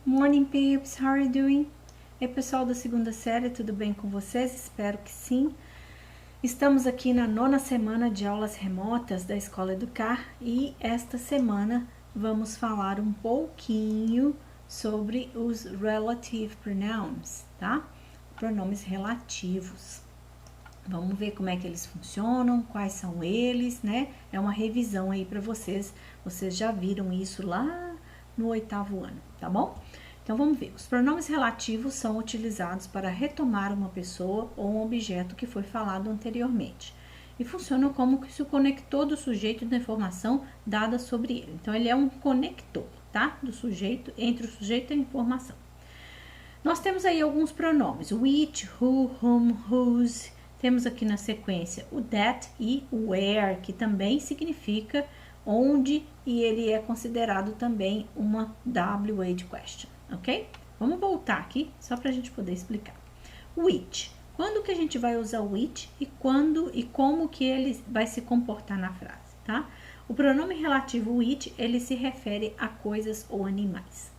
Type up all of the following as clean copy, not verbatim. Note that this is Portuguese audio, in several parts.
Morning peeps, how are you doing? E aí, pessoal da segunda série, tudo bem com vocês? Espero que sim. Estamos aqui na 9ª semana de aulas remotas da Escola Educar e esta semana vamos falar um pouquinho sobre os relative pronouns, tá? Pronomes relativos. Vamos ver como é que eles funcionam, quais são eles, né? É uma revisão aí para vocês. Vocês já viram isso lá no 8º ano, tá bom? Então vamos ver. Os pronomes relativos são utilizados para retomar uma pessoa ou um objeto que foi falado anteriormente. E funcionam como se o conector do sujeito da informação dada sobre ele. Então ele é um conector, tá? Do sujeito, entre o sujeito e a informação. Nós temos aí alguns pronomes: which, who, whom, whose. Temos aqui na sequência o that e o where, que também significa onde, e ele é considerado também uma WH question, ok? Vamos voltar aqui, só para a gente poder explicar. Which. Quando que a gente vai usar o which e quando e como que ele vai se comportar na frase, tá? O pronome relativo which, ele se refere a coisas ou animais.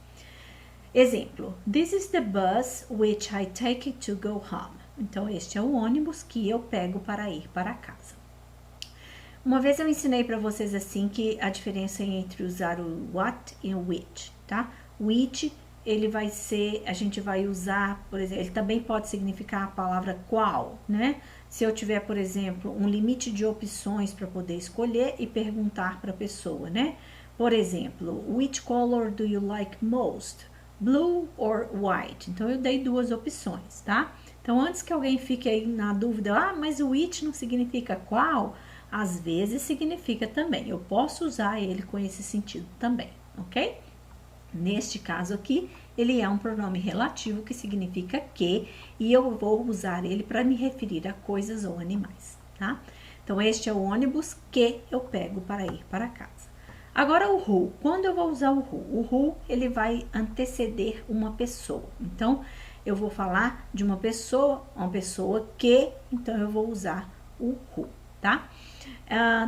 Exemplo: this is the bus which I take to go home. Então, este é o ônibus que eu pego para ir para casa. Uma vez eu ensinei para vocês assim que a diferença entre usar o what e o which, tá? Which, ele vai ser, a gente vai usar, por exemplo, ele também pode significar a palavra qual, né? Se eu tiver, por exemplo, um limite de opções para poder escolher e perguntar para a pessoa, né? Por exemplo, which color do you like most? Blue or white? Então, eu dei duas opções, tá? Então, antes que alguém fique aí na dúvida, mas o which não significa qual? Às vezes significa também. Eu posso usar ele com esse sentido também, ok? Neste caso aqui, ele é um pronome relativo que significa que, e eu vou usar ele para me referir a coisas ou animais, tá? Então, este é o ônibus que eu pego para ir para casa. Agora, o who. Quando eu vou usar o who? O who, ele vai anteceder uma pessoa. Então, eu vou falar de uma pessoa que, então eu vou usar o who, tá?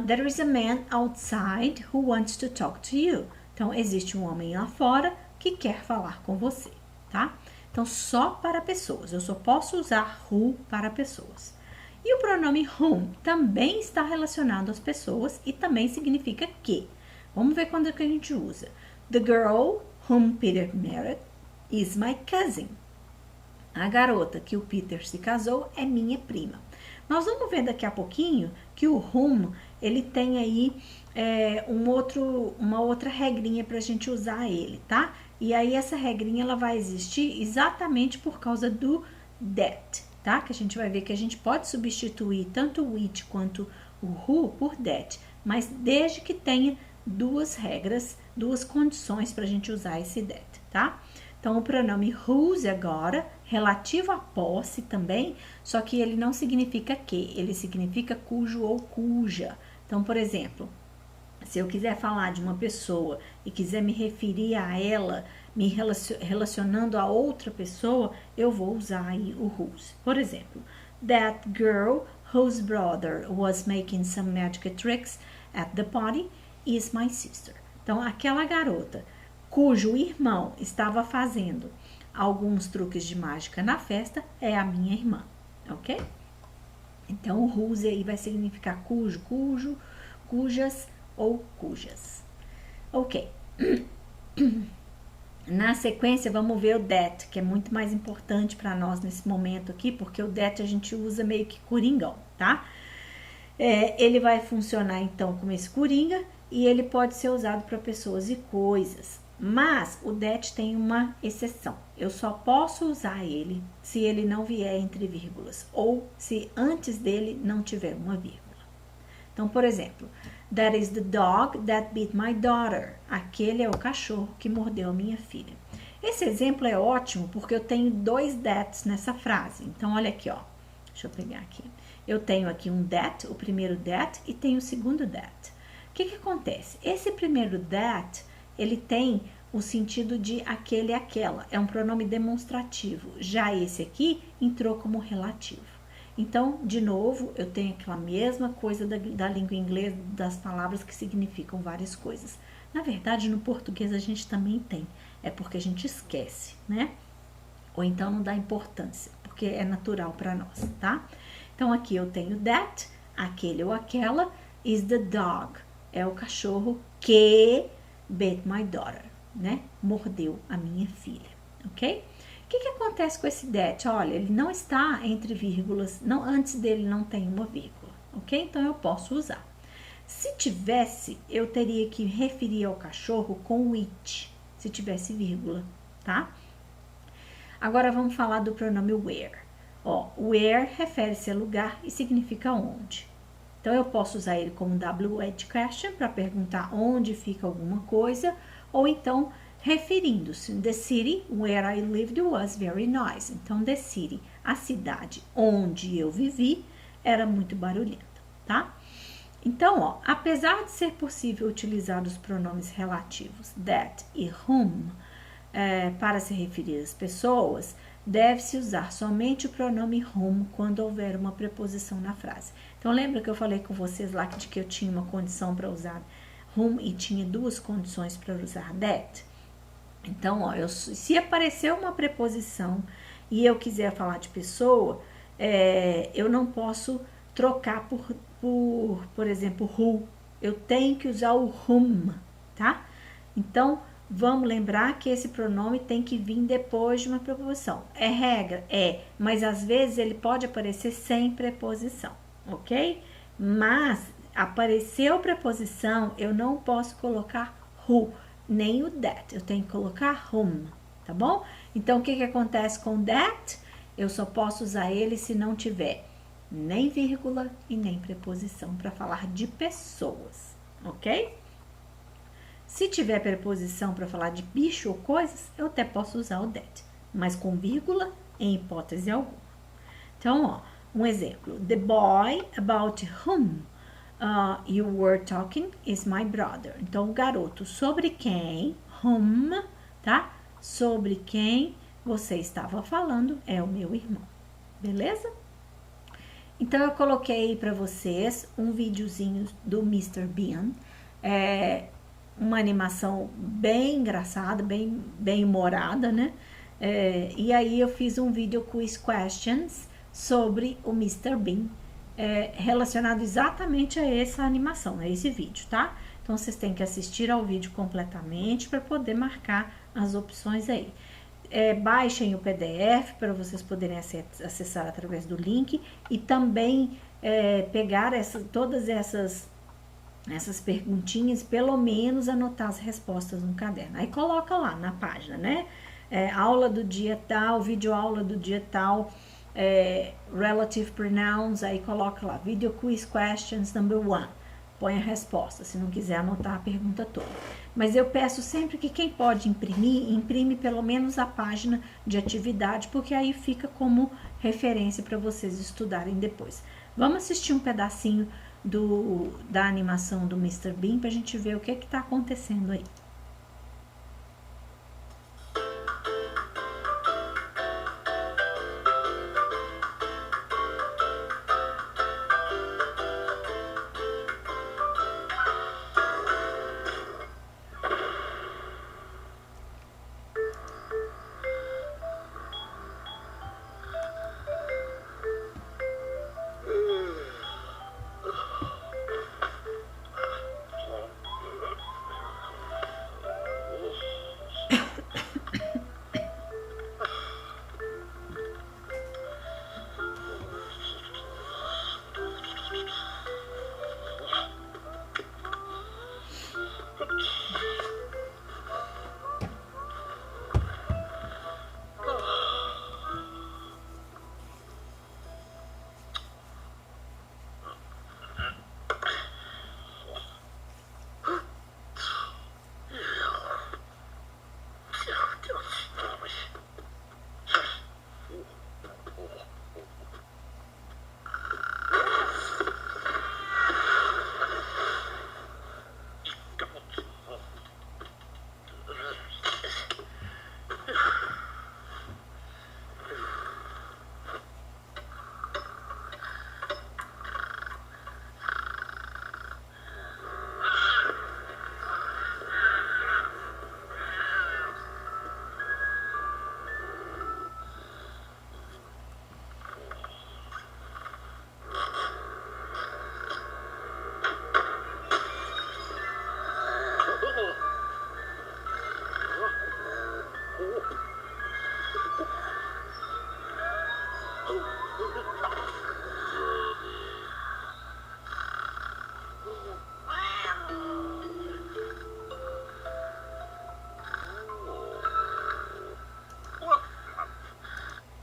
There is a man outside who wants to talk to you. Então, existe um homem lá fora que quer falar com você, tá? Então, só para pessoas. Eu só posso usar who para pessoas. E o pronome whom também está relacionado às pessoas e também significa que. Vamos ver quando é que a gente usa. The girl whom Peter married is my cousin. A garota que o Peter se casou é minha prima. Nós vamos ver daqui a pouquinho que o whom, ele tem aí uma outra regrinha para a gente usar ele, tá? E aí essa regrinha ela vai existir exatamente por causa do that, tá? Que a gente vai ver que a gente pode substituir tanto o which quanto o who por that, mas desde que tenha duas regras, duas condições para a gente usar esse that, tá? Então, o pronome whose agora, relativo à posse também, só que ele não significa que, ele significa cujo ou cuja. Então, por exemplo, se eu quiser falar de uma pessoa e quiser me referir a ela, me relacionando a outra pessoa, eu vou usar aí o whose. Por exemplo, that girl whose brother was making some magic tricks at the party is my sister. Então, aquela garota cujo irmão estava fazendo alguns truques de mágica na festa é a minha irmã, ok? Então, o whose aí vai significar cujo, cujas ou cujas. Ok. Na sequência, vamos ver o that, que é muito mais importante para nós nesse momento aqui, porque o that a gente usa meio que coringão, tá? Ele vai funcionar, então, como esse coringa, e ele pode ser usado para pessoas e coisas. Mas o that tem uma exceção. Eu só posso usar ele se ele não vier entre vírgulas ou se antes dele não tiver uma vírgula. Então, por exemplo, that is the dog that bit my daughter. Aquele é o cachorro que mordeu a minha filha. Esse exemplo é ótimo porque eu tenho dois that's nessa frase. Então, olha aqui, ó. Deixa eu pegar aqui. Eu tenho aqui um that, o primeiro that, e tenho o segundo that. O que acontece? Esse primeiro that, ele tem o sentido de aquele e aquela. É um pronome demonstrativo. Já esse aqui entrou como relativo. Então, de novo, eu tenho aquela mesma coisa da língua inglesa, das palavras que significam várias coisas. Na verdade, no português a gente também tem é porque a gente esquece, né? Ou então não dá importância, porque é natural para nós, tá? Então aqui eu tenho that, aquele ou aquela, is the dog, é o cachorro que bit my daughter, né? Mordeu a minha filha, ok? O que acontece com esse that? Olha, ele não está entre vírgulas, não, antes dele não tem uma vírgula, ok? Então eu posso usar. Se tivesse, eu teria que referir ao cachorro com it, se tivesse vírgula, tá? Agora vamos falar do pronome where. Ó, where refere-se a lugar e significa onde. Então eu posso usar ele como WH question para perguntar onde fica alguma coisa, ou então referindo-se, the city where I lived was very noisy. Então the city, a cidade onde eu vivi, era muito barulhenta, tá? Então, ó, apesar de ser possível utilizar os pronomes relativos that e whom para se referir às pessoas, deve-se usar somente o pronome whom quando houver uma preposição na frase. Então, lembra que eu falei com vocês lá de que eu tinha uma condição para usar whom e tinha duas condições para usar that? Então, ó, se aparecer uma preposição e eu quiser falar de pessoa, eu não posso trocar por exemplo, who. Eu tenho que usar o whom, tá? Então, vamos lembrar que esse pronome tem que vir depois de uma preposição. É regra? É, mas às vezes ele pode aparecer sem preposição, ok? Mas apareceu preposição, eu não posso colocar who, nem o that. Eu tenho que colocar whom, tá bom? Então, o que acontece com that? Eu só posso usar ele se não tiver nem vírgula e nem preposição para falar de pessoas, ok? Se tiver preposição para falar de bicho ou coisas, eu até posso usar o that, mas com vírgula em hipótese alguma. Então, ó, um exemplo. The boy about whom you were talking is my brother. Então, o garoto sobre quem, whom, tá? Sobre quem você estava falando é o meu irmão. Beleza? Então, eu coloquei para vocês um videozinho do Mr. Bean. Uma animação bem engraçada, bem humorada, né? E aí eu fiz um vídeo quiz questions sobre o Mr. Bean, relacionado exatamente a essa animação, a esse vídeo, tá? Então, vocês têm que assistir ao vídeo completamente para poder marcar as opções aí. Baixem o PDF para vocês poderem acessar através do link e também pegar todas essas perguntinhas, pelo menos anotar as respostas no caderno. Aí coloca lá na página, né? Aula do dia tal, vídeo aula do dia tal, relative pronouns, aí coloca lá, video quiz questions number 1. Põe a resposta, se não quiser anotar a pergunta toda. Mas eu peço sempre que quem pode imprimir, imprime pelo menos a página de atividade, porque aí fica como referência para vocês estudarem depois. Vamos assistir um pedacinho da animação do Mr. Bean para a gente ver o que está acontecendo aí.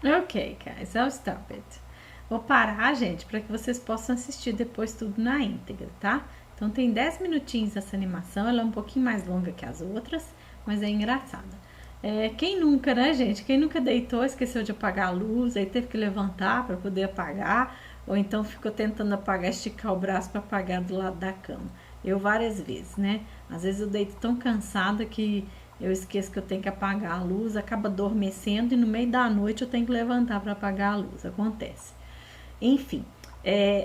Ok, guys, I'll stop it. Vou parar, gente, para que vocês possam assistir depois tudo na íntegra, tá? Então tem 10 minutinhos essa animação, ela é um pouquinho mais longa que as outras, mas é engraçada. Quem nunca, né, gente? Quem nunca deitou, esqueceu de apagar a luz, aí teve que levantar para poder apagar, ou então ficou tentando apagar, esticar o braço para apagar do lado da cama. Eu várias vezes, né? Às vezes eu deito tão cansada que eu esqueço que eu tenho que apagar a luz, acaba adormecendo e no meio da noite eu tenho que levantar para apagar a luz. Acontece. Enfim,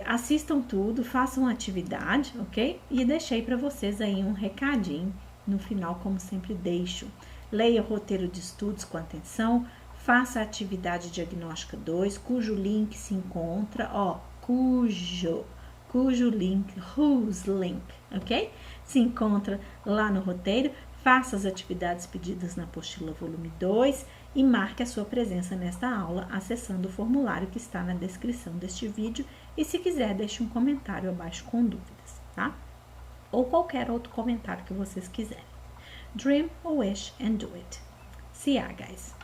assistam tudo, façam atividade, ok? E deixei para vocês aí um recadinho no final, como sempre deixo. Leia o roteiro de estudos com atenção, faça a atividade diagnóstica 2, cujo link se encontra, cujo link, whose link, ok? Se encontra lá no roteiro. Faça as atividades pedidas na apostila volume 2 e marque a sua presença nesta aula acessando o formulário que está na descrição deste vídeo e se quiser deixe um comentário abaixo com dúvidas, tá? Ou qualquer outro comentário que vocês quiserem. Dream, wish and do it. See ya, guys!